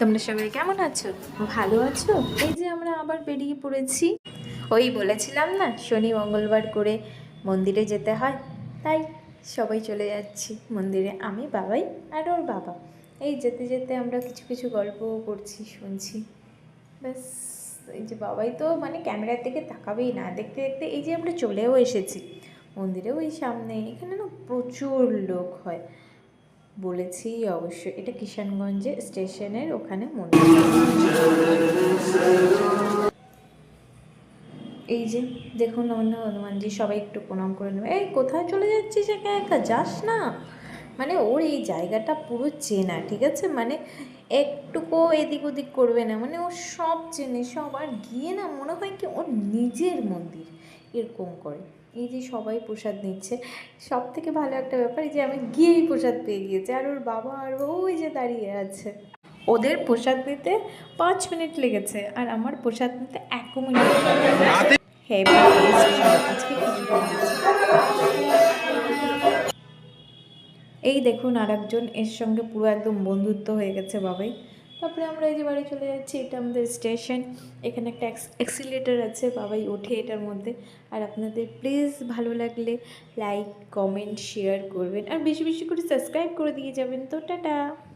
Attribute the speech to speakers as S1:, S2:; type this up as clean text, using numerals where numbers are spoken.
S1: তোমরা সবাই কেমন আছো? ভালো আছো? এই যে আমরা আবার বেরিয়ে পড়েছি। ওই বলেছিলাম না শনি মঙ্গলবার করে মন্দিরে যেতে হয়, তাই সবাই চলে যাচ্ছি মন্দিরে, আমি, বাবাই আর ওর বাবা। এই যেতে যেতে আমরা কিছু কিছু গল্পও করছি, শুনছি। ব্যাস, এই যে বাবাই তো মানে ক্যামেরার দিকে তাকাবেই না, দেখতে দেখতে এই যে আমরা চলেও এসেছি মন্দিরে। ওই সামনে এখানে না প্রচুর লোক হয়, বলেছি অবশ্যই, এটা কিষানগঞ্জে স্টেশনের ওখানে মন্দির। এই যে দেখুন অন্য হনুমানজি, সবাই একটু প্রণাম করে নেবে। এই কোথায় চলে যাচ্ছিস একা একা? যাস না। মানে ওর এই জায়গাটা পুরো চেনা, ঠিক আছে, মানে একটুকু এদিক ওদিক করবে না, মানে ও সব চেনে সব, আর গিয়ে না মনে হয় কি ওর নিজের মন্দির এরকম করে। এই যে সবাই প্রসাদ নিচ্ছে, সব থেকে ভালো একটা ব্যাপার এই যে আমি গিয়েই প্রসাদ পেয়ে গিয়েছি, আর ওর বাবা আর ওই যে দাঁড়িয়ে আছে। ওদের প্রসাদ নিতে 5 মিনিট লেগেছে আর আমার প্রসাদ নিতে 1 মিনিট। হেভি টেস্ট ছিল আজকে। কি এই দেখুন আর একজন এর সঙ্গে পুরো একদম বন্ধুত্ব হয়ে গেছে বাবাই। তারপরে আমরা এই যে বাড়ি চলে যাচ্ছি, এটা আমাদের স্টেশন। এখানে একটা এক্সিলেটার আছে, বাবাই ওঠে এটার মধ্যে। আর আপনাদের প্লিজ ভালো লাগলে লাইক কমেন্ট শেয়ার করবেন, আর বেশি বেশি করে সাবস্ক্রাইব করে দিয়ে যাবেন। তো টাটা।